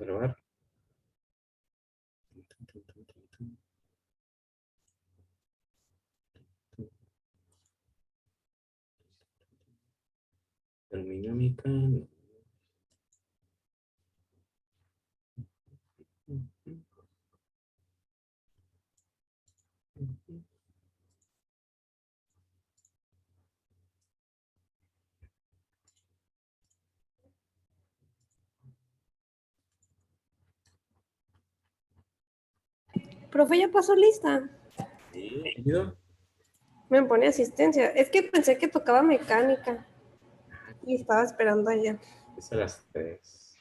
a grabar. Termodinámica. Profe, ya pasó lista. Sí, ¿ayuda? Me pone asistencia. Es que pensé que tocaba mecánica. Y estaba esperando allá. Es a las 3.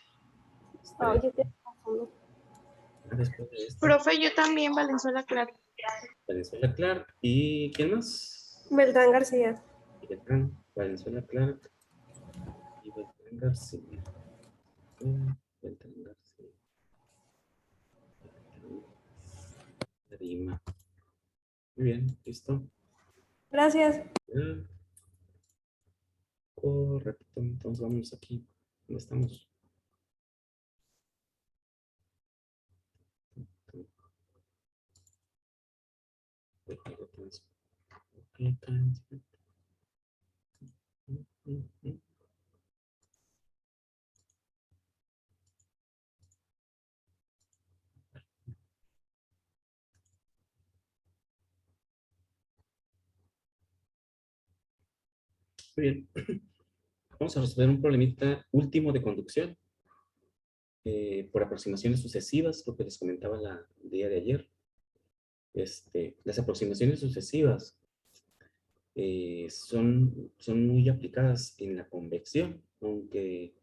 Ay, ya te pasando. Después de esto, Profe, yo también, Valenzuela Clark. Valenzuela Clark. ¿Y quién más? Beltrán García. Y Beltrán. Valenzuela Clark y Beltrán García. Beltrán García. Lima. Muy bien, listo. Gracias. Correcto, entonces vamos aquí. ¿Dónde estamos? Muy bien. Vamos a resolver un problemita último de conducción por aproximaciones sucesivas, lo que les comentaba el día de ayer. Las aproximaciones sucesivas son muy aplicadas en la convección, aunque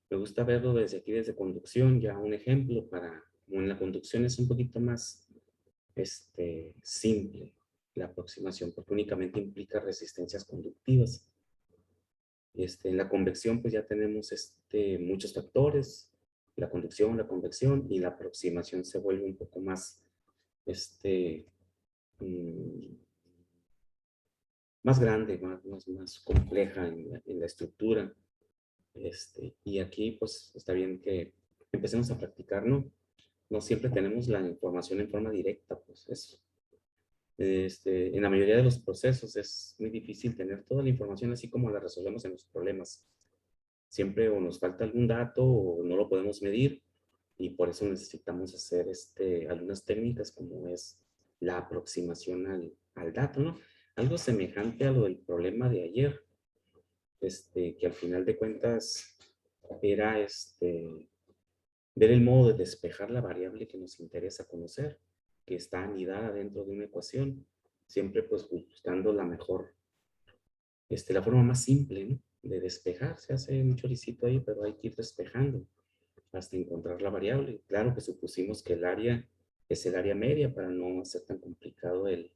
me gusta verlo desde aquí, desde conducción, ya un ejemplo como en la conducción es un poquito más simple la aproximación, porque únicamente implica resistencias conductivas. En la convección, pues ya tenemos muchos factores, la conducción, la convección, y la aproximación se vuelve un poco más, mm, más grande, más compleja en la estructura. Y aquí, pues, está bien que empecemos a practicar, ¿no? No siempre tenemos la información en forma directa, pues, en la mayoría de los procesos es muy difícil tener toda la información así como la resolvemos en los problemas. Siempre o nos falta algún dato o no lo podemos medir, y por eso necesitamos hacer algunas técnicas como es la aproximación al dato, ¿no? Algo semejante a lo del problema de ayer, que al final de cuentas era ver el modo de despejar la variable que nos interesa conocer, que está anidada dentro de una ecuación, siempre pues buscando la mejor, la forma más simple, ¿no? De despejar. Se hace un choricito ahí, pero hay que ir despejando hasta encontrar la variable. Claro que supusimos que el área es el área media para no hacer tan complicado el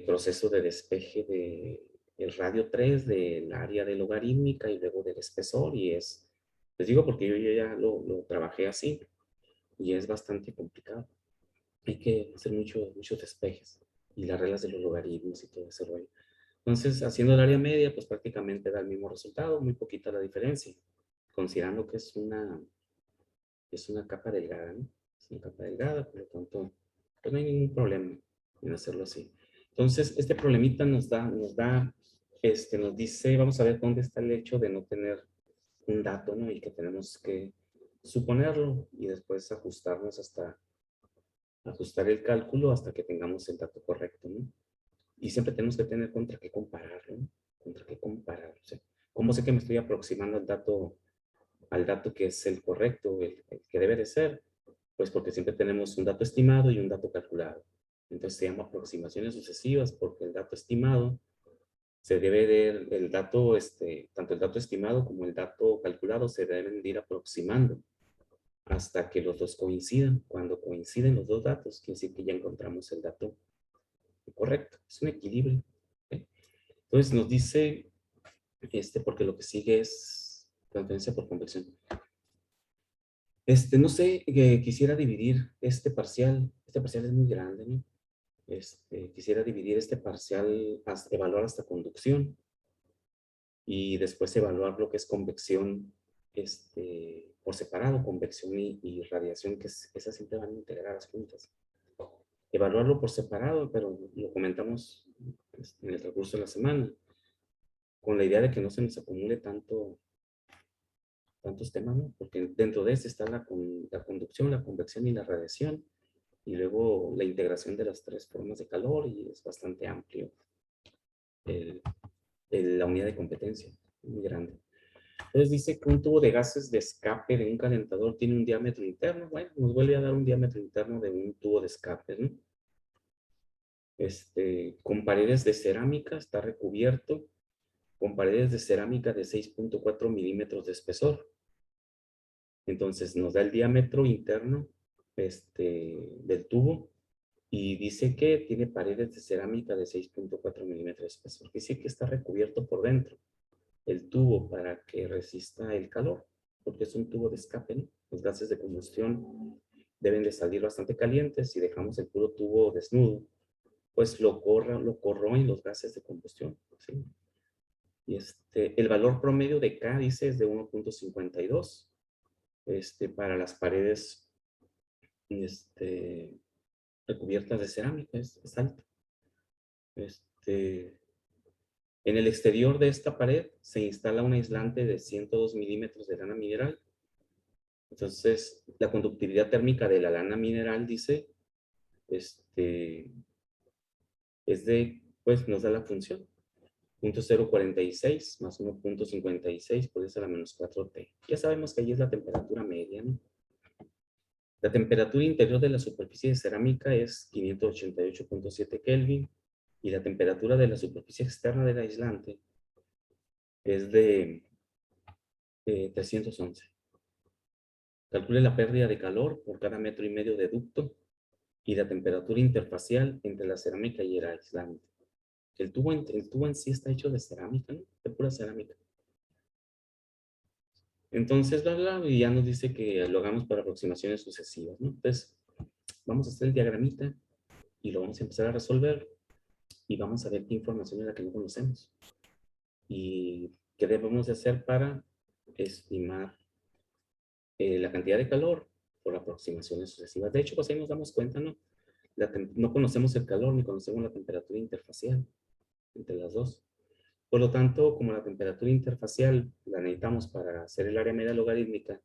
proceso de despeje de el radio 3 del área de logarítmica y luego del espesor, y les digo porque yo ya lo trabajé así y es bastante complicado. Hay que hacer muchos despejes y las reglas de los logaritmos y todo ese rollo. Entonces, haciendo el área media, pues prácticamente da el mismo resultado, muy poquita la diferencia, considerando que es una capa delgada, ¿no? Es una capa delgada, por lo tanto, pues no hay ningún problema en hacerlo así. Entonces, este problemita nos dice, vamos a ver dónde está el hecho de no tener un dato, ¿no? Y que tenemos que suponerlo y después ajustar el cálculo hasta que tengamos el dato correcto, ¿no? Y siempre tenemos que tener contra qué compararlo, ¿no? Contra qué comparar. O sea, ¿cómo sé que me estoy aproximando al dato que es el correcto, el que debe de ser? Pues porque siempre tenemos un dato estimado y un dato calculado. Entonces se llama aproximaciones sucesivas porque el dato estimado se debe de, el dato, tanto el dato estimado como el dato calculado se deben de ir aproximando hasta que los dos coincidan. Cuando coinciden los dos datos, quiere decir que ya encontramos el dato correcto. Es un equilibrio. ¿Ok? Entonces nos dice, porque lo que sigue es transferencia por convección. No sé, quisiera dividir este parcial. Este parcial es muy grande, ¿no? Quisiera dividir este parcial, evaluar hasta conducción y después evaluar lo que es convección, por separado, convección y radiación, que esas siempre van integradas juntas. Evaluarlo por separado, pero lo comentamos en el transcurso de la semana, con la idea de que no se nos acumule tantos temas, ¿no? Porque dentro de este está la conducción, la convección y la radiación, y luego la integración de las tres formas de calor, y es bastante amplio la unidad de competencia, muy grande. Entonces dice que un tubo de gases de escape de un calentador tiene un diámetro interno. Bueno, nos vuelve a dar un diámetro interno de un tubo de escape, ¿no? Con paredes de cerámica, está recubierto con paredes de cerámica de 6.4 milímetros de espesor. Entonces nos da el diámetro interno del tubo y dice que tiene paredes de cerámica de 6.4 milímetros de espesor. Dice que está recubierto por dentro el tubo para que resista el calor, porque es un tubo de escape, ¿no? Los gases de combustión deben de salir bastante calientes. Si dejamos el puro tubo desnudo, pues lo corroen los gases de combustión, ¿sí? Y el valor promedio de K, dice, es de 1.52 para las paredes recubiertas de cerámica, es alto. En el exterior de esta pared se instala un aislante de 102 milímetros de lana mineral. Entonces, la conductividad térmica de la lana mineral, dice, es de, pues nos da la función, 0.046 más 1.56 por 10 a la menos 4T. Ya sabemos que ahí es la temperatura media, ¿no? La temperatura interior de la superficie de cerámica es 588.7 Kelvin y la temperatura de la superficie externa del aislante es de 311. Calcule la pérdida de calor por cada metro y medio de ducto y la temperatura interfacial entre la cerámica y el aislante. El tubo en sí está hecho de cerámica, ¿no? De pura cerámica. Entonces, y ya nos dice que lo hagamos para aproximaciones sucesivas, ¿no? Entonces, vamos a hacer el diagramita y lo vamos a empezar a resolver y vamos a ver qué información es la que no conocemos y qué debemos de hacer para estimar la cantidad de calor por aproximaciones sucesivas. De hecho, pues ahí nos damos cuenta, ¿no? No conocemos el calor ni conocemos la temperatura interfacial entre las dos. Por lo tanto, como la temperatura interfacial la necesitamos para hacer el área media logarítmica,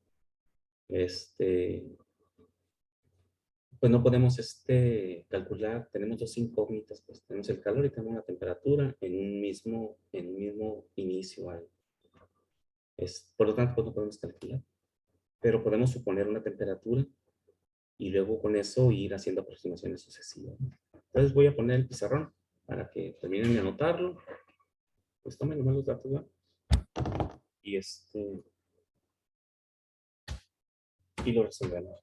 pues no podemos calcular, tenemos dos incógnitas, pues tenemos el calor y tenemos la temperatura en un mismo inicio. Por lo tanto, pues no podemos calcular, pero podemos suponer una temperatura y luego con eso ir haciendo aproximaciones sucesivas, ¿no? Entonces voy a poner el pizarrón para que terminen de anotarlo. Pues tomen nomás los datos, ¿no? Y y lo resolvemos.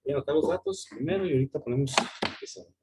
Voy a anotar los datos primero y ahorita ponemos el pizarrón.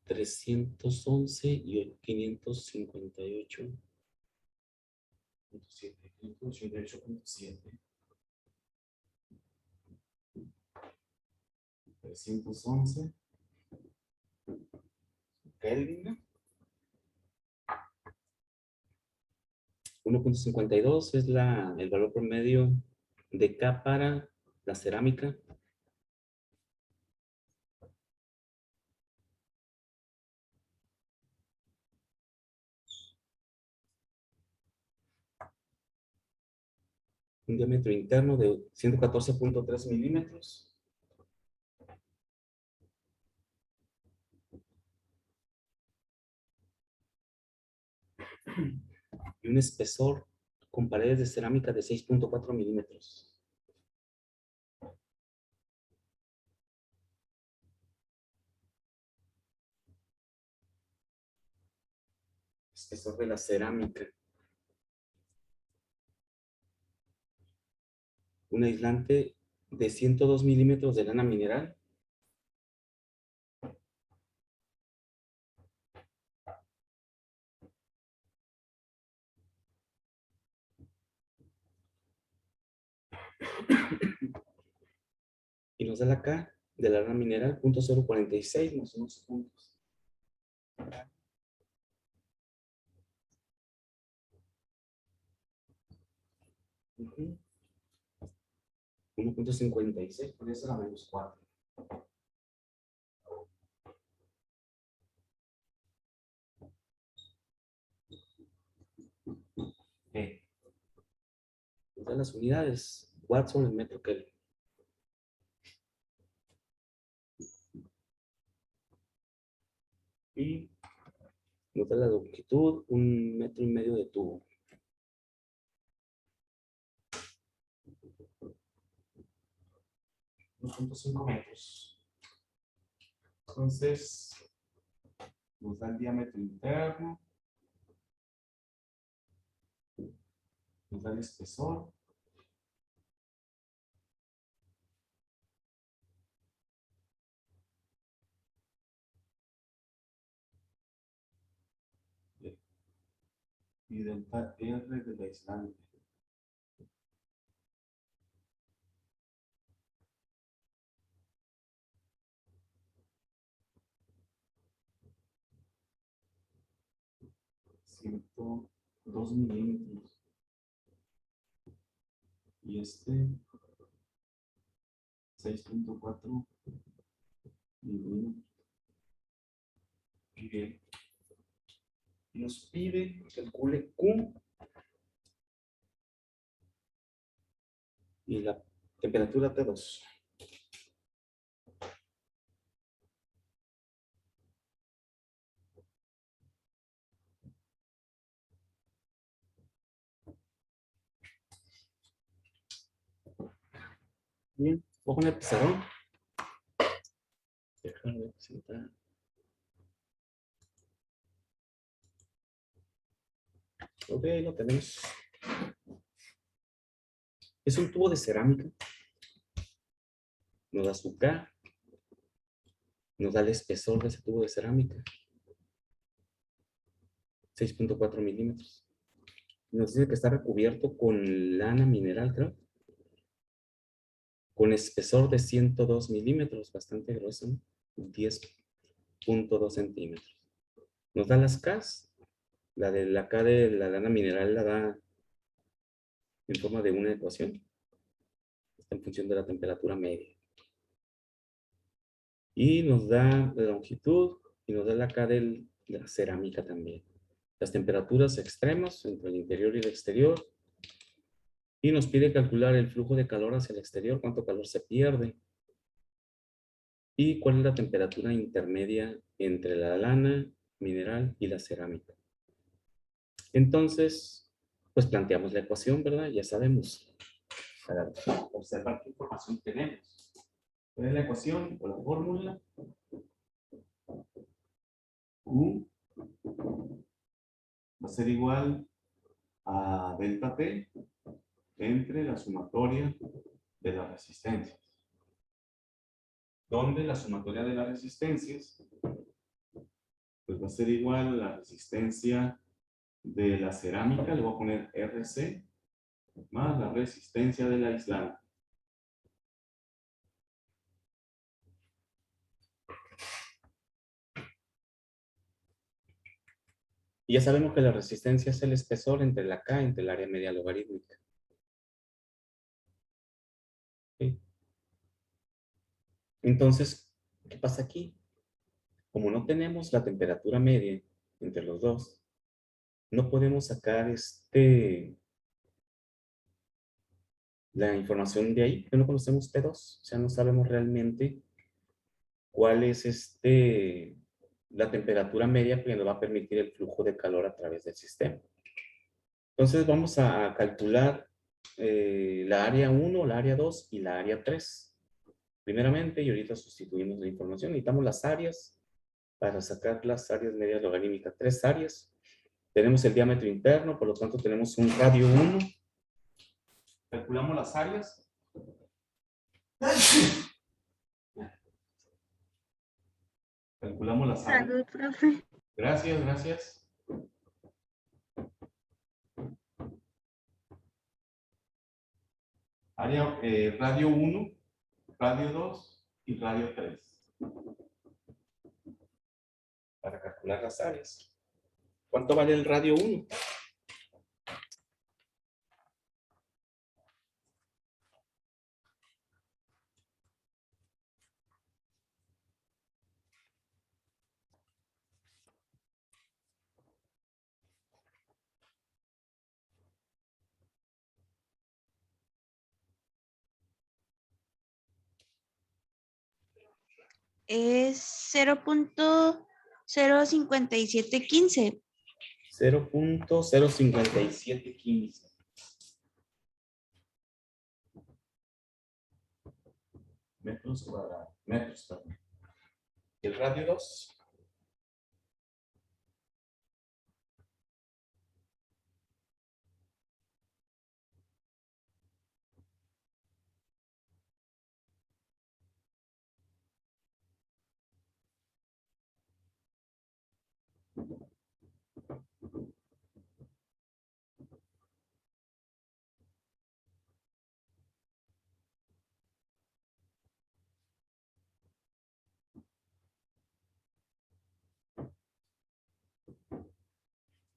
311 y 558. 588.7. 311 Kelvin. 1.52 es el valor promedio de K para la cerámica. Un diámetro interno de 114.3 milímetros. Y un espesor con paredes de cerámica de 6.4 milímetros. Espesor de la cerámica. Un aislante de 102 milímetros de lana mineral. Y nos da la K de la lana mineral, .046 más unos puntos. Uh-huh. 1.56, por eso la menos 4. Okay. Nos da las unidades, watts sobre el metro Kelvin. Y nos da la longitud, 1,5 metros de tubo. $1.5 metros. Entonces, nos da el diámetro interno, nos da el espesor, y delta R del aislante. $102 milímetros. Y este 6.4 milímetros. Muy bien. Y nos pide que calcule Q y la temperatura T2. Bien, voy a poner el pizarrón. Déjame presentar. Ok, lo tenemos. Es un tubo de cerámica. Nos da su K. Nos da el espesor de ese tubo de cerámica. 6.4 milímetros. Nos dice que está recubierto con lana mineral, creo. Con espesor de 102 milímetros, bastante grueso, ¿no? 10.2 centímetros. Nos da las Ks. La de la K de la lana mineral la da en forma de una ecuación. Está en función de la temperatura media. Y nos da la longitud y nos da la K de la cerámica también. Las temperaturas extremas entre el interior y el exterior. Y nos pide calcular el flujo de calor hacia el exterior, cuánto calor se pierde. Y cuál es la temperatura intermedia entre la lana mineral y la cerámica. Entonces, pues planteamos la ecuación, ¿verdad? Ya sabemos. Para observar qué información tenemos. ¿Cuál es la ecuación o la fórmula? Q va a ser igual a delta T entre la sumatoria de las resistencias. Donde la sumatoria de las resistencias pues va a ser igual a la resistencia de la cerámica, le voy a poner RC, más la resistencia del aislante. Y ya sabemos que la resistencia es el espesor entre la K, entre el área media logarítmica. ¿Sí? Entonces, ¿qué pasa aquí? Como no tenemos la temperatura media entre los dos, no podemos sacar la información de ahí, porque no conocemos T2, o sea, no sabemos realmente cuál es la temperatura media que nos va a permitir el flujo de calor a través del sistema. Entonces vamos a calcular la área 1, la área 2 y la área 3. Primeramente, y ahorita sustituimos la información, necesitamos las áreas para sacar las áreas medias logarítmicas. 3 áreas. Tenemos el diámetro interno, por lo tanto tenemos un radio 1. Calculamos las áreas. Calculamos las áreas. Salud, profe. Gracias, gracias. Área, radio 1, radio 2 y radio 3. Para calcular las áreas. ¿Cuánto vale el radio 1? Es 0.05715. 0.05715. Metros cuadrados. Metros, perdón. ¿Y el radio 2?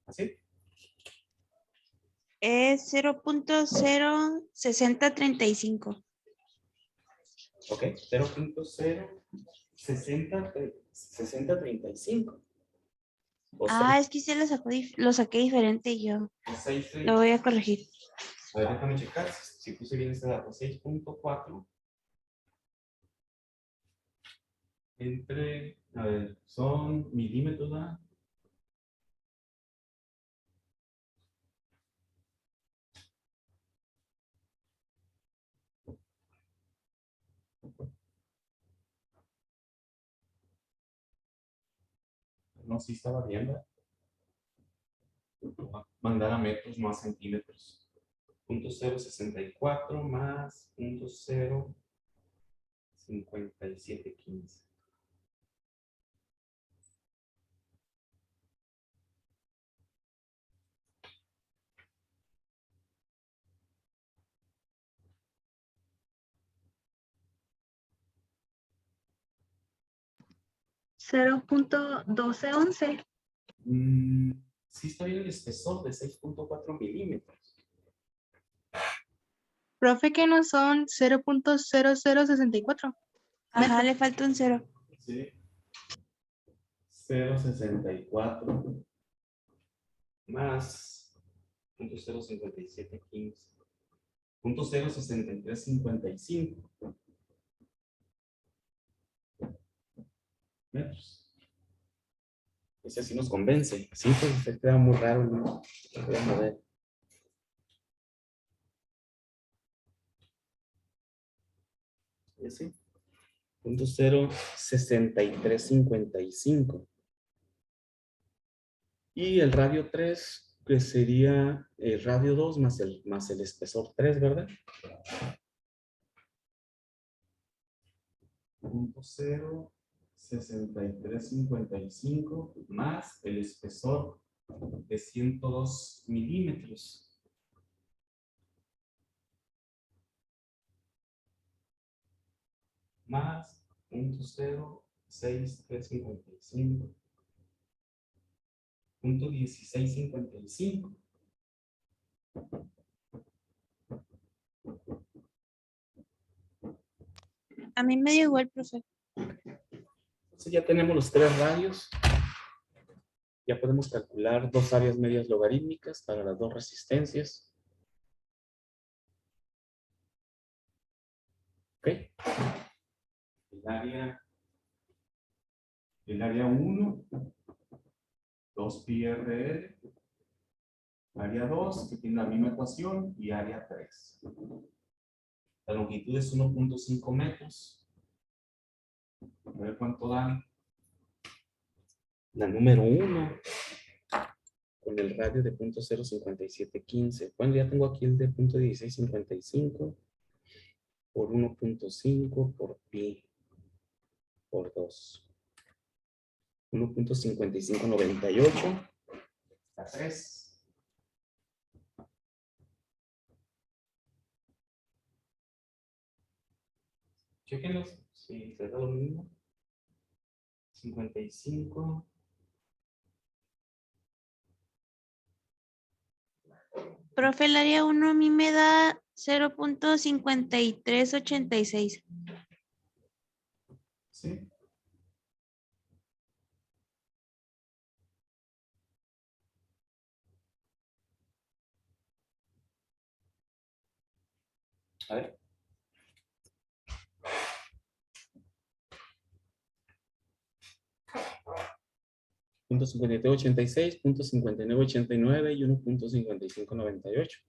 ¿Así? Es 0.06035. Ok, 0.06035. O Es que se lo saqué diferente yo. 6, Lo voy a corregir. a ver, déjame checar si puse bien este dato. 6.4 entre, a ver, son milímetros, ¿verdad? No, sí estaba bien, ¿verdad? Voy a mandar a metros, no a centímetros. 0.064 más 0.5715. .1211. Sí está bien el espesor de 6.4 milímetros. Profe, que no son 0.0064. Ajá, le falta un 0. Sí. 0.64 más 0.05715. 0.06355 metros. Ese sí nos convence. Sí, pues se queda muy raro, ¿no? Voy a mover. Ese. 0.06355. Y el radio 3, que sería el radio 2 más el espesor 3, ¿verdad? 0.06355 63.55 más el espesor de 102 milímetros. Más 0.6355. 0.1655. A mí me dio igual, profe. Entonces ya tenemos los tres radios. Ya podemos calcular dos áreas medias logarítmicas para las dos resistencias. ¿Ok? El área 1, 2 pi RL. Área 2, que tiene la misma ecuación, y área 3. La longitud es 1.5 metros. A ver cuánto dan. La número 1, con el radio de 0.05715. Bueno, ya tengo aquí el de 0.1655 por 1.5 por pi por 2. 1.5598 a 3. Chequenlos, si se da lo mismo. 55. Profe, el área 1 a mí me da 0.5386. ¿Sí? A ver. Punto 5386, punto 5989 y 1.5598.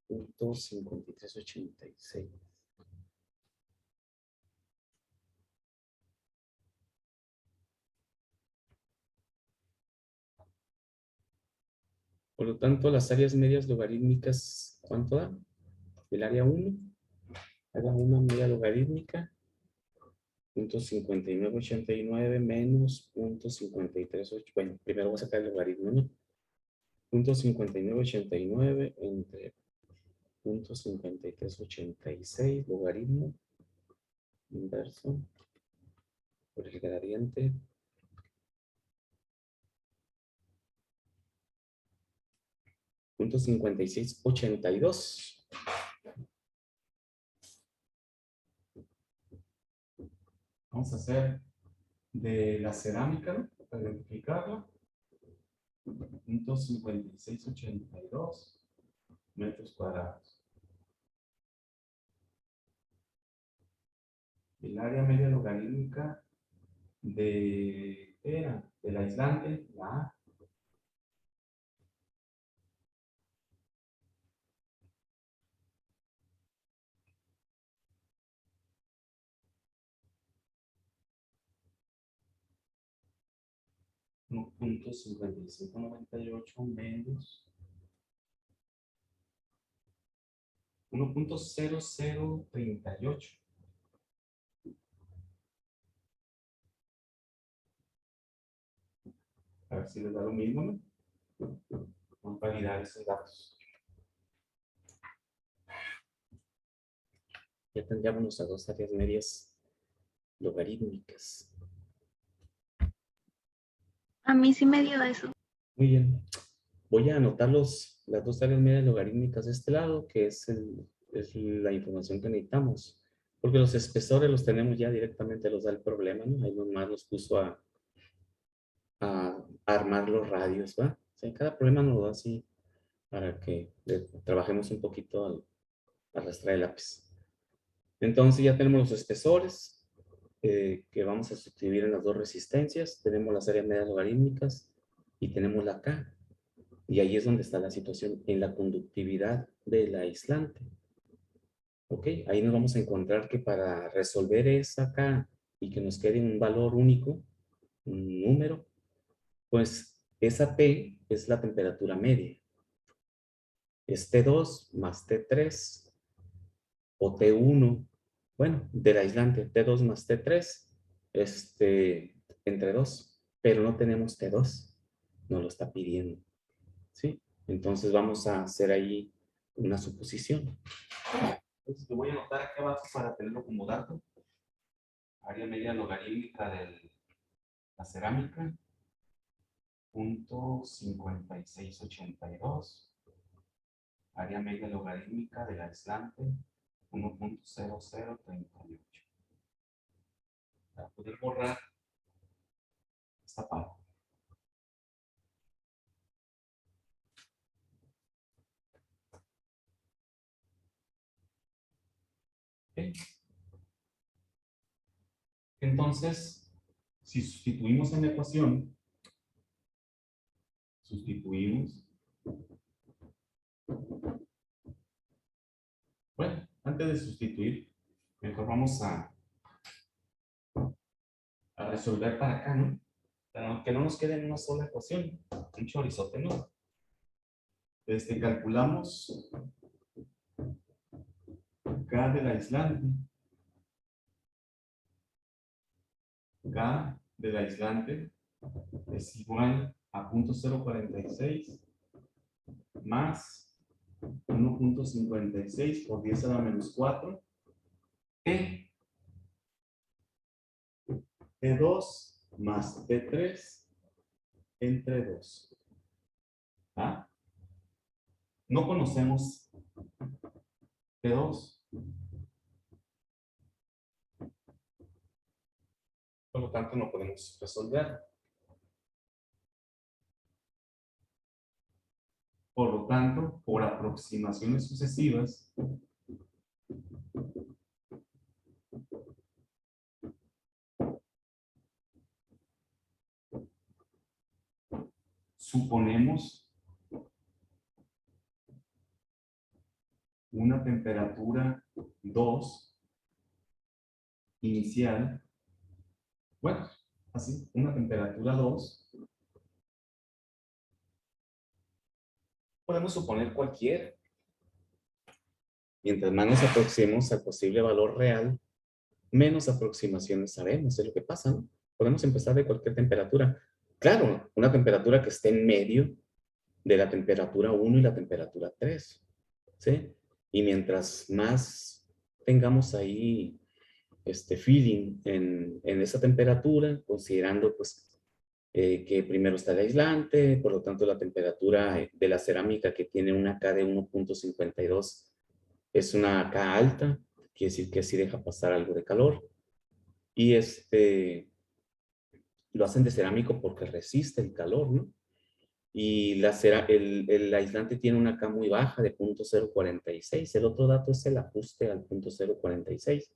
Punto 5386. Por lo tanto, las áreas medias logarítmicas, ¿cuánto da? El área 1. Área 1 media logarítmica. Punto 5989 menos punto 538. Bueno, primero voy a sacar el logaritmo, ¿no? Punto 5989 entre punto 5386 logaritmo inverso por el gradiente punto 5682. Vamos a hacer de la cerámica, ¿no? Para identificarla. Punto 5682 metros cuadrados. El área media logarítmica del aislante, la A. Punto 5598 menos 1.0038. A ver si les da lo mismo, ¿no? Vamos a validar esos datos. Ya tendríamos nuestras dos áreas medias logarítmicas. A mí sí me dio eso. Muy bien. Voy a anotar las dos áreas medias logarítmicas de este lado, que es la información que necesitamos. Porque los espesores los tenemos ya directamente, los da el problema, ¿no? Ahí nomás los puso a armar los radios, ¿va? O sea, cada problema nos lo da así para que trabajemos un poquito al arrastrar el lápiz. Entonces ya tenemos los espesores que vamos a sustituir en las dos resistencias. Tenemos las áreas medias logarítmicas y tenemos la K. Y ahí es donde está la situación, en la conductividad del aislante. ¿Ok? Ahí nos vamos a encontrar que para resolver esa K y que nos quede un valor único, un número, pues esa P es la temperatura media. es T2 más T3 o T1, bueno, del aislante, T2 más T3, entre 2, pero no tenemos T2, no lo está pidiendo, ¿sí? Entonces vamos a hacer ahí una suposición. Entonces lo voy a anotar aquí abajo para tenerlo como dato. Área media logarítmica de la cerámica, .5682. Área media logarítmica del aislante, 1.0038. Para poder borrar esta parte. ¿Okay? Entonces, si sustituimos en la ecuación, bueno, antes de sustituir, mejor vamos a resolver para acá, ¿no? Para que no nos quede en una sola ecuación, un chorizote, ¿no? Calculamos K del aislante. K del aislante es igual a 0.046 más 1.56 por 10 a la menos 4. T2 más T3 entre 2. ¿Ah? No conocemos T2. Por lo tanto, no podemos resolver. Por lo tanto, por aproximaciones sucesivas, suponemos una temperatura 2 inicial. Bueno, así, una temperatura 2. Podemos suponer cualquiera. Mientras más nos aproximemos al posible valor real, menos aproximaciones sabemos, es lo que pasa, ¿no? Podemos empezar de cualquier temperatura. Claro, una temperatura que esté en medio de la temperatura 1 y la temperatura 3, ¿sí? Y mientras más tengamos ahí feeling en esa temperatura, considerando pues que primero está el aislante, por lo tanto la temperatura de la cerámica que tiene una K de 1.52 es una K alta, quiere decir que sí deja pasar algo de calor. Y lo hacen de cerámico porque resiste el calor, ¿no? Y el aislante tiene una K muy baja de 0.046. El otro dato es el ajuste al 0.046.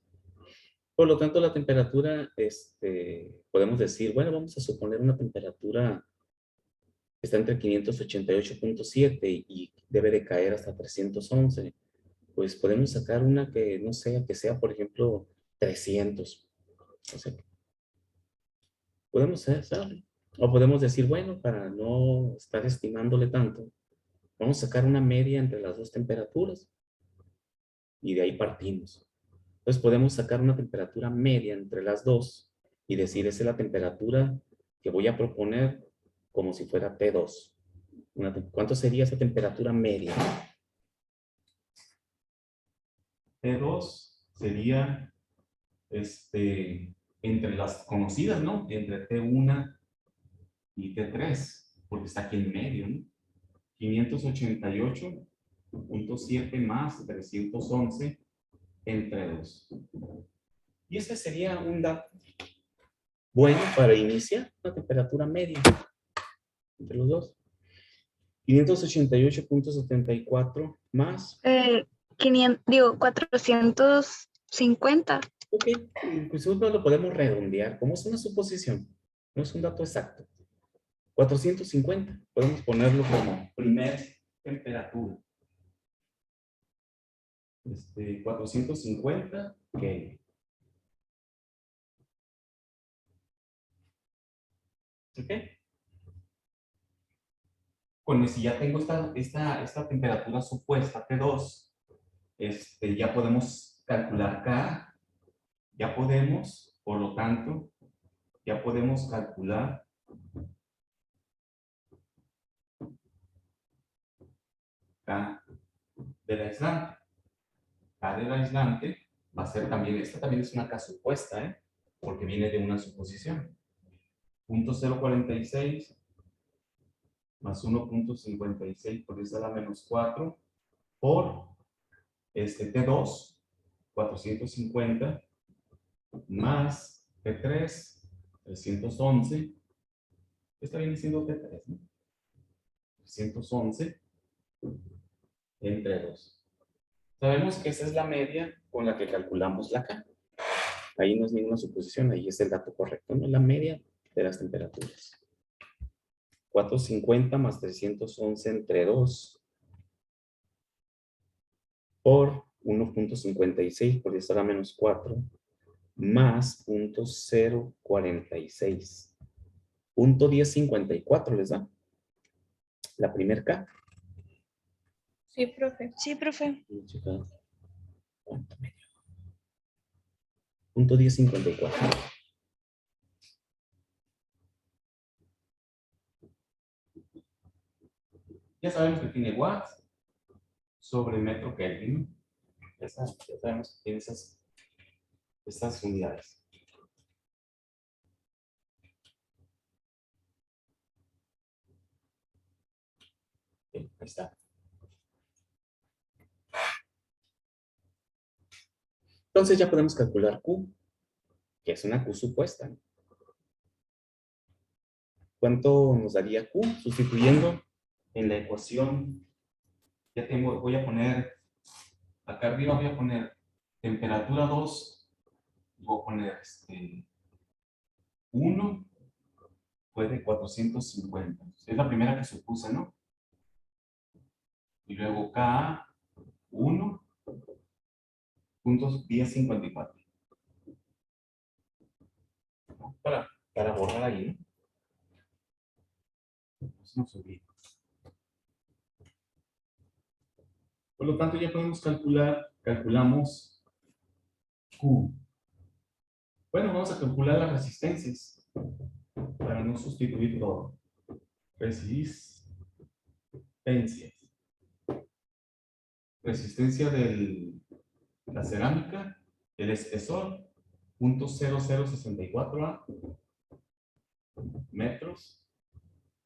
Por lo tanto, la temperatura, podemos decir, bueno, vamos a suponer una temperatura que está entre 588.7 y debe de caer hasta 311. Pues podemos sacar una que, no sé, que sea, por ejemplo, 300. O sea, podemos hacer, o podemos decir, bueno, para no estar estimándole tanto, vamos a sacar una media entre las dos temperaturas y de ahí partimos. Entonces podemos sacar una temperatura media entre las dos y decir, esa es la temperatura que voy a proponer como si fuera T2. ¿Cuánto sería esa temperatura media? T2 sería entre las conocidas, ¿no? Entre T1 y T3, porque está aquí en medio, ¿no? 588.7 más 311 entre 2. Y ese sería un dato bueno para iniciar una temperatura media entre los dos. 588.74 más. 450. Ok, incluso no lo podemos redondear, como es una suposición, no es un dato exacto. 450, podemos ponerlo como primer temperatura. 450 Kelvin. ¿Ok? si ya tengo esta temperatura supuesta, T2, ya podemos calcular K. Ya podemos, por lo tanto, ya podemos calcular K del aislante. K del aislante va a ser también, esta también es una K supuesta, porque viene de una suposición. 0.046 más 1.56 por 10 a la menos 4 por T2, 450, más T3, 311. Está viene siendo T3, ¿no? 311 entre 2. Sabemos que esa es la media con la que calculamos la K. Ahí no es ninguna suposición, ahí es el dato correcto, ¿no? La media de las temperaturas. 450 más 311 entre 2 por 1.56 por 10 a la menos 4 más 0.046. 1054 les da. La primer K. Sí, profe. Sí, profe. ¿Cuánto me dio? 1054. Ya sabemos que tiene watts sobre metro Kelvin. Ya sabemos que tiene esas unidades. Bien, ahí está. Entonces ya podemos calcular Q, que es una Q supuesta. ¿Cuánto nos daría Q? Sustituyendo en la ecuación, ya tengo, voy a poner, acá arriba voy a poner temperatura 2, voy a poner 1, fue de 450. Es la primera que supuse, ¿no? Y luego K, 1, puntos 1054. Para borrar ahí, ¿no? No se olvide. Por lo tanto, ya podemos calculamos Q. Bueno, vamos a calcular las resistencias para no sustituir todo. Resistencias. Resistencia de la cerámica, el espesor, 0.0064 A metros,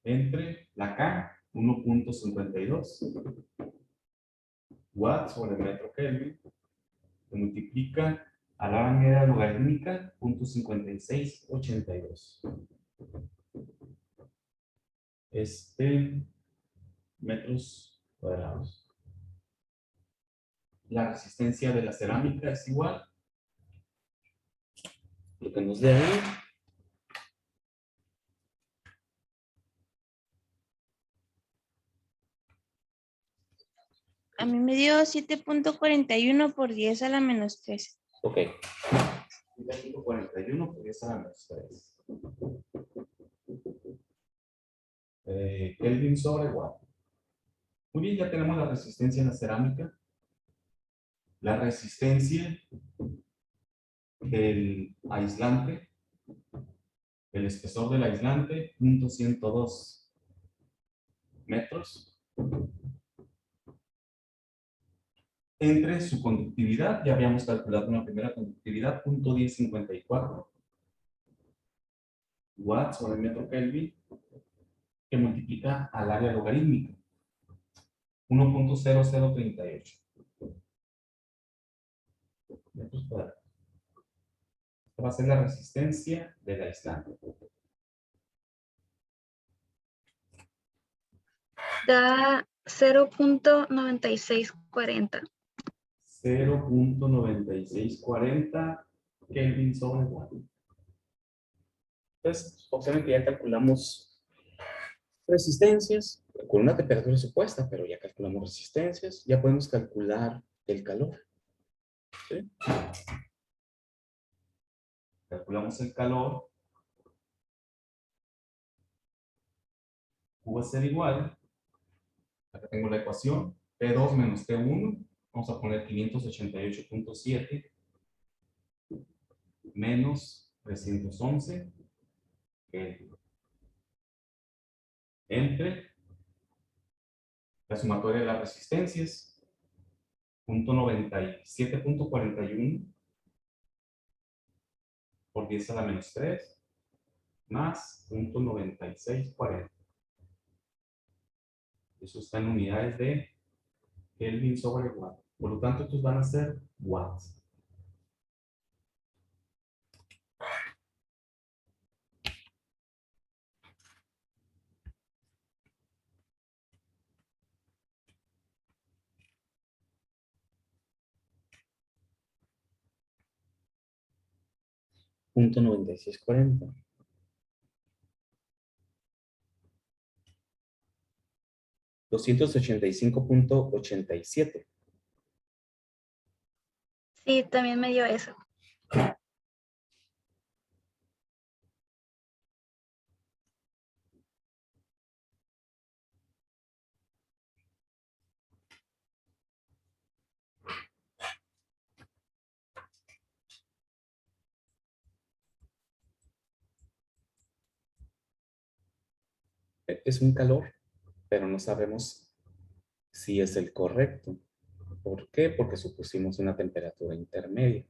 entre la K, 1.52 watts sobre metro Kelvin, se multiplica a la manera logarítmica, 0.5682. Metros cuadrados. La resistencia de la cerámica es igual. Lo que nos dé ahí. A mí me dio 7.41 por 10 a la menos 13. Ok. 7.41 por 10 a la menos 3. Kelvin sobre watt. Muy bien, ya tenemos la resistencia en la cerámica. La resistencia del aislante, el espesor del aislante, 0.102 metros. Entre su conductividad, ya habíamos calculado una primera conductividad, 0.1054 watts sobre metro Kelvin, que multiplica al área logarítmica, 1.0038 metros cuadrados. Esta va a ser la resistencia del aislante. Da 0.9640. 0.9640 Kelvin sobre watt. Entonces, obviamente ya calculamos resistencias con una temperatura supuesta, pero ya calculamos resistencias, ya podemos calcular el calor. ¿Sí? Calculamos el calor. Q va a ser igual Acá tengo la ecuación. T2 menos T1. Vamos a poner 588.7 menos 311 entre la sumatoria de las resistencias, 97.41 por 10 a la menos 3 más 0.9640. Eso está en unidades de Kelvin sobre watt. Por lo tanto, estos van a ser watts. Punto 9640. $285.87. Sí, también me dio eso. Es un calor, pero no sabemos si es el correcto. ¿Por qué? Porque supusimos una temperatura intermedia.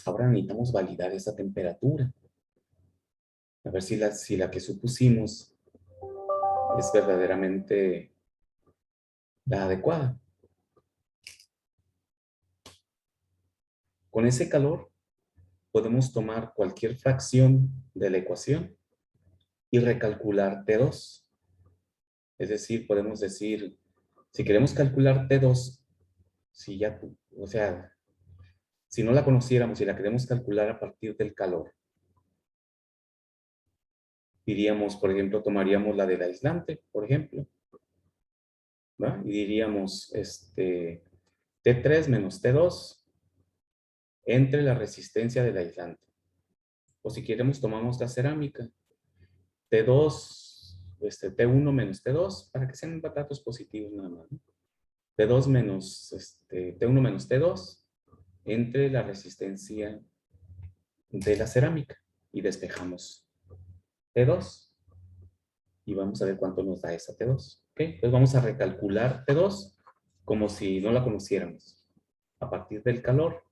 Ahora necesitamos validar esa temperatura. A ver si la que supusimos es verdaderamente la adecuada. Con ese calor podemos tomar cualquier fracción de la ecuación y recalcular T2. Es decir, podemos decir, si queremos calcular T2, o sea, si no la conociéramos y la queremos calcular a partir del calor, diríamos, por ejemplo, tomaríamos la del aislante, por ejemplo, ¿va? Y diríamos, T3 menos T2 entre la resistencia del aislante. O si queremos, tomamos la cerámica, T2, T1 menos T2, para que sean datos positivos nada más, ¿no? T2 menos, T1 menos T2 entre la resistencia de la cerámica y despejamos T2 y vamos a ver cuánto nos da esa T2. ¿Ok? Entonces vamos a recalcular T2 como si no la conociéramos a partir del calor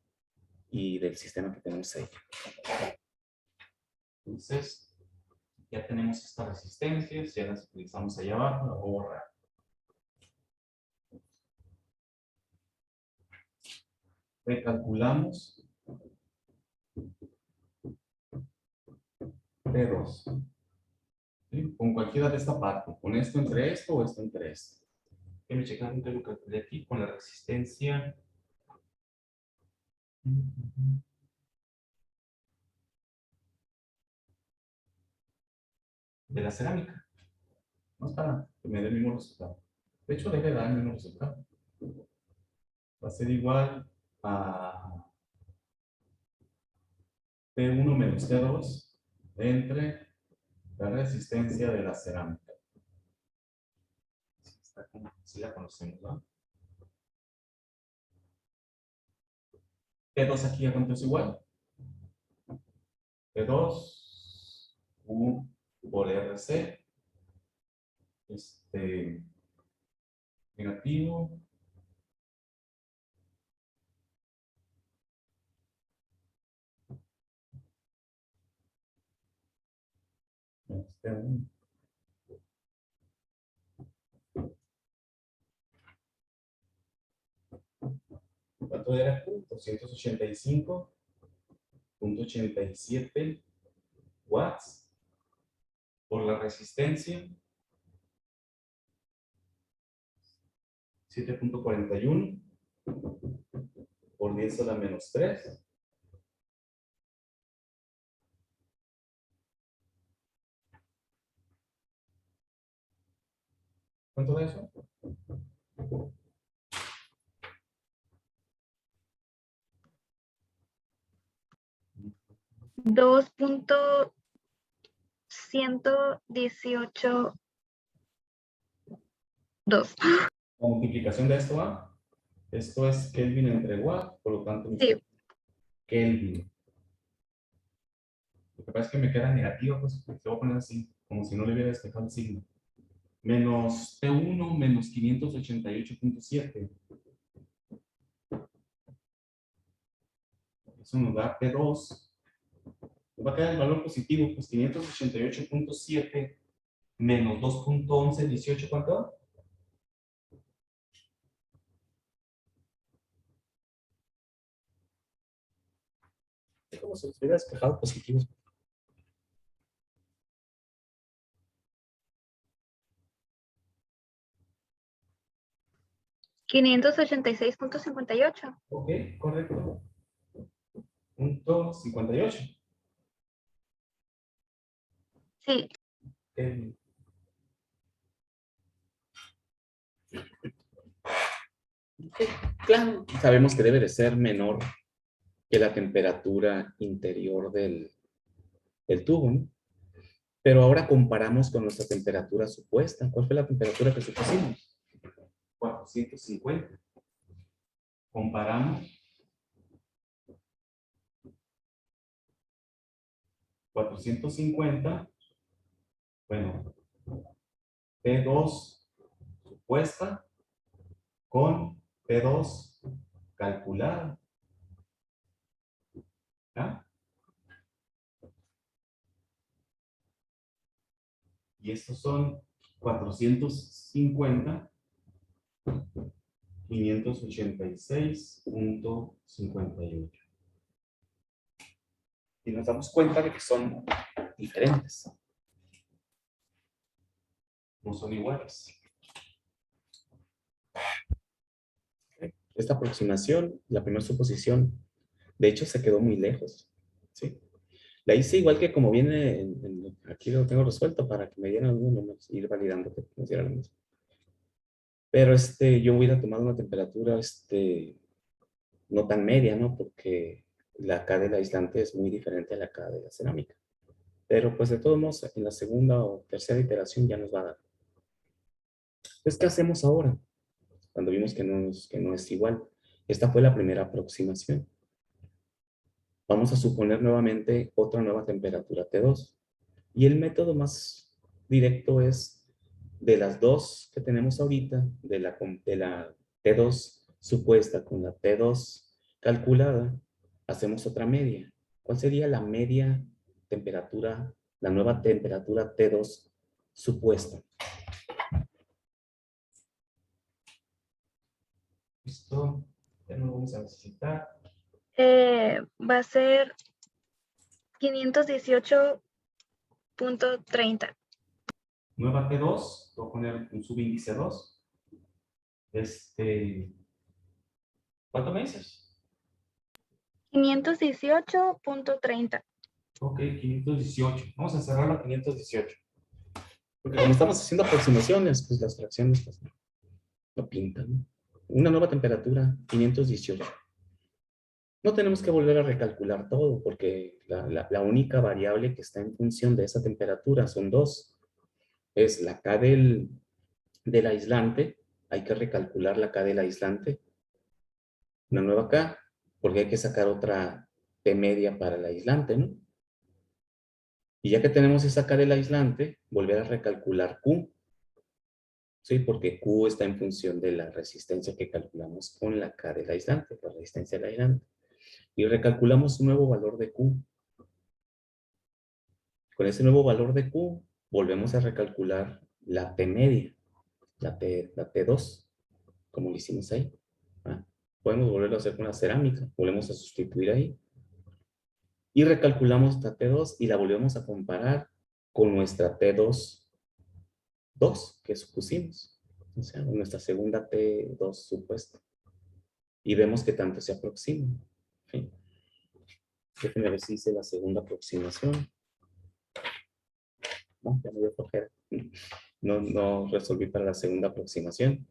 y del sistema que tenemos ahí. Entonces, ya tenemos estas resistencias, ya las utilizamos allá abajo, la voy a borrar. Recalculamos T2. ¿Sí? Con cualquiera de esta parte, con esto entre esto o esto entre esto. Déjenme checar lo que calculé aquí con la resistencia. De la cerámica. No es para que me dé el mismo resultado. De hecho, debe dar el mismo resultado. Va a ser igual a T1 menos T2 entre la resistencia de la cerámica. Si la conocemos, ¿no? T2 aquí a cuánto es igual. T2 U por RC. Negativo. T1. ¿Cuánto era? 285.87 watts por la resistencia 7.41 por 10 a la menos 3. ¿Cuánto da eso? 2.118 2. La multiplicación de esto a, esto es Kelvin entre watt, por lo tanto, Sí. Kelvin. Lo que pasa es que me queda negativo, pues te voy a poner así, como si no le hubiera despejado el signo. Menos T1 menos 588.7. Eso nos da T2. Nos va a quedar el valor positivo, pues 588.7 menos 2.1118, ¿cuánto da? Es como si hubiera despejado positivos. 586.58. Ok, correcto. Punto 58. Sí. Claro, sabemos que debe de ser menor que la temperatura interior del tubo, ¿no? Pero ahora comparamos con nuestra temperatura supuesta. ¿Cuál fue la temperatura que supusimos? 450. Comparamos 450, bueno, T2 supuesta con T2 calculada. ¿Ah? Y estos son 450, 586.58. Y nos damos cuenta de que son diferentes. No son iguales. Esta aproximación, la primera suposición, de hecho se quedó muy lejos. ¿Sí? La hice igual que como viene, aquí lo tengo resuelto para que me dieran algunos números, ir validando que nos dieran lo mismo. Pero yo hubiera tomado una temperatura no tan media, ¿no? Porque la K del aislante es muy diferente a la K de la cerámica. Pero pues de todos modos, en la segunda o tercera iteración ya nos va a dar. Entonces, ¿qué hacemos ahora? Cuando vimos que no es igual. Esta fue la primera aproximación. Vamos a suponer nuevamente otra nueva temperatura T2. Y el método más directo es de las dos que tenemos ahorita, de la T2 supuesta con la T2 calculada, hacemos otra media. ¿Cuál sería la media temperatura, la nueva temperatura T2 supuesta? Esto ya no lo vamos a necesitar. Va a ser 518.30. Nueva T2, voy a poner un subíndice 2. ¿Cuánto me dices? 518.30. Ok, 518. Vamos a cerrar a 518. Porque como estamos haciendo aproximaciones, pues las fracciones pues, no pintan, ¿no? Una nueva temperatura, 518. No tenemos que volver a recalcular todo, porque la única variable que está en función de esa temperatura son dos. Es la K del aislante, hay que recalcular la K del aislante, una nueva K, porque hay que sacar otra T media para el aislante, ¿no? Y ya que tenemos esa K del aislante, volver a recalcular Q, ¿sí? Porque Q está en función de la resistencia que calculamos con la K del aislante, la resistencia del aislante. Y recalculamos un nuevo valor de Q. Con ese nuevo valor de Q, volvemos a recalcular la T media, la T2, como lo hicimos ahí. ¿Ah? Podemos volverlo a hacer con la cerámica, volvemos a sustituir ahí. Y recalculamos esta T2 y la volvemos a comparar con nuestra T2 que supusimos. O sea, nuestra segunda T2 supuesta. Y vemos que tanto se aproximan. ¿Sí? Déjenme ver si hice la segunda aproximación. No, ya me dio flojera. No resolví para la segunda aproximación.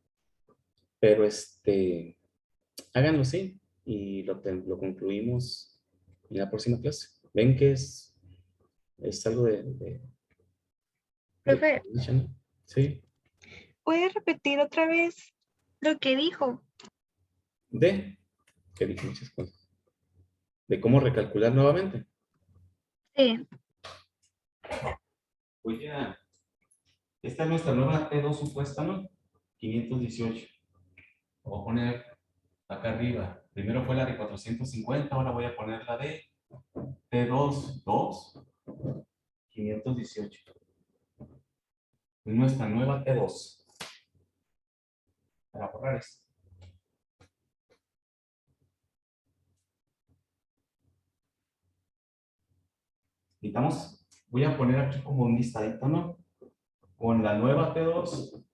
Pero háganlo así y lo concluimos en la próxima clase. Ven que es algo de Profe, ¿no? Sí. ¿puede repetir otra vez lo que dijo? Que dije muchas cosas. De cómo recalcular nuevamente. Sí, Voy a... Esta es nuestra nueva T2 supuesta, ¿no? 518. Voy a poner acá arriba. Primero fue la de 450, ahora voy a poner la de T2, 2, 518. Es nuestra nueva T2. Para borrar esto. Necesitamos, voy a poner aquí como un listadito, ¿no? Con la nueva T2.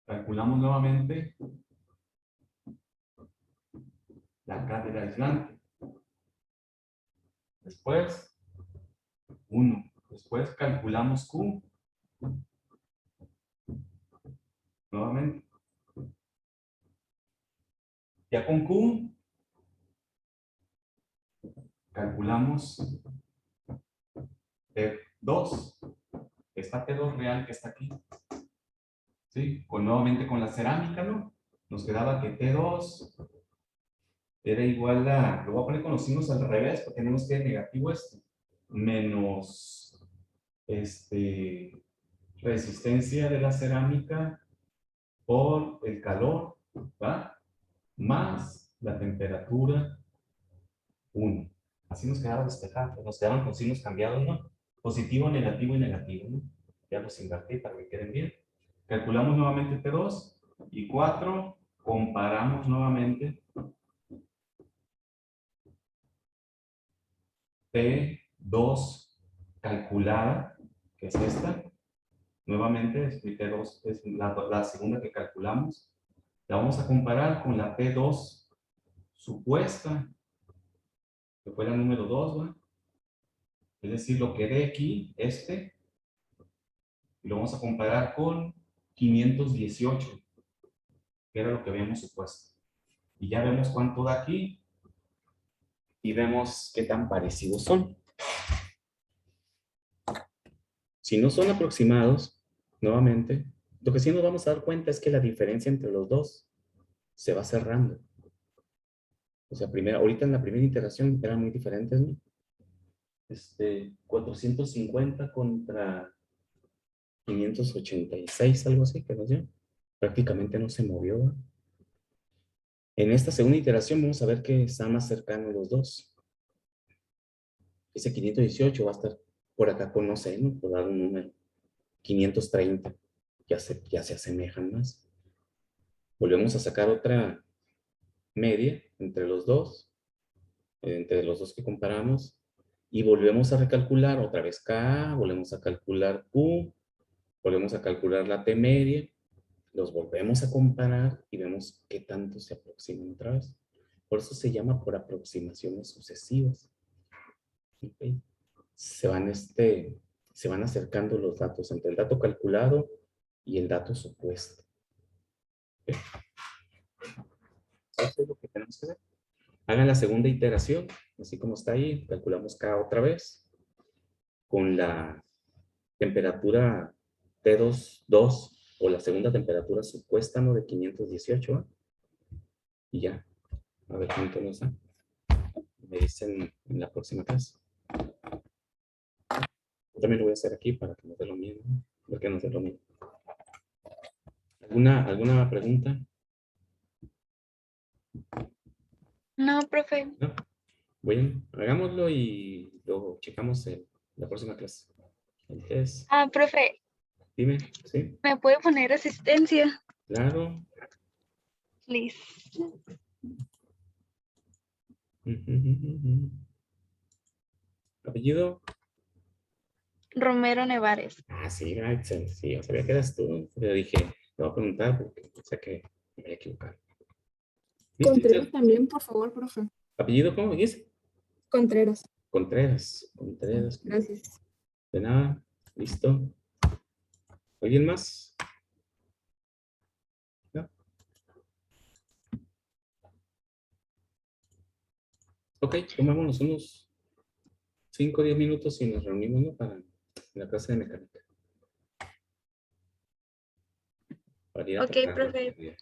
Calculamos nuevamente la cátedra aislante. Después, 1. Después calculamos Q. Nuevamente. Ya con Q, calculamos T2. Esta T2 real que está aquí. ¿Sí? Nuevamente con la cerámica, ¿no? Nos quedaba que T2 era igual a, lo voy a poner con los signos al revés, porque tenemos que negativo esto, menos resistencia de la cerámica por el calor, ¿va? Más la temperatura 1. Así nos quedaba despejado, nos quedaban con signos cambiados, ¿no? Positivo, negativo y negativo, ¿no? Ya los invertí para que queden bien. Calculamos nuevamente T2 y 4, comparamos nuevamente T2 calculada, que es esta. Nuevamente, T2 es la segunda que calculamos. La vamos a comparar con la T2 supuesta, que fue la número 2, ¿va? Es decir, lo que dé aquí, y lo vamos a comparar con 518, que era lo que habíamos supuesto. Y ya vemos cuánto da aquí, y vemos qué tan parecidos son. Si no son aproximados, nuevamente, lo que sí nos vamos a dar cuenta es que la diferencia entre los dos se va cerrando. O sea, ahorita en la primera iteración eran muy diferentes, ¿no? 450 contra 586, algo así que nos dio. Prácticamente no se movió, ¿no? En esta segunda iteración vamos a ver que están más cercanos los dos. Ese 518 va a estar por acá con, no sé, ¿no? Por dar un número. 530. Ya se asemejan más. Volvemos a sacar otra media entre los dos que comparamos, y volvemos a recalcular otra vez K, volvemos a calcular Q, volvemos a calcular la T media, los volvemos a comparar y vemos qué tanto se aproximan otra vez. Por eso se llama por aproximaciones sucesivas. ¿Okay? Se van acercando los datos entre el dato calculado y el dato supuesto. ¿Okay? Eso es lo que tenemos que hacer. Hagan la segunda iteración, así como está ahí, calculamos K otra vez, con la temperatura T2 o la segunda temperatura supuesta, ¿no? De 518, ¿eh? Y ya, a ver cuánto nos da. Me dicen en la próxima clase. Yo también lo voy a hacer aquí para que nos dé lo mismo, porque nos dé lo mismo. ¿Alguna pregunta? no, profe. ¿No? Bueno, hagámoslo y lo checamos en la próxima clase. Entonces, Profe, dime, ¿sí? ¿me puede poner asistencia? Claro. Please. ¿Apellido? Romero Nevares. Sí, Axel, sí, yo sabía que eras tú. Pero dije, te voy a preguntar porque sé que me voy a equivocar. ¿Listo, Contreras Axel? también, por favor, profe. ¿Apellido cómo dice? Contreras. Contreras. Gracias. De nada, listo. ¿Alguien más? ¿No? Ok, tomémonos unos 5 o 10 minutos y nos reunimos, ¿no? Para en la clase de mecánica. Para ir Ok, aprendiendo profe. teoría.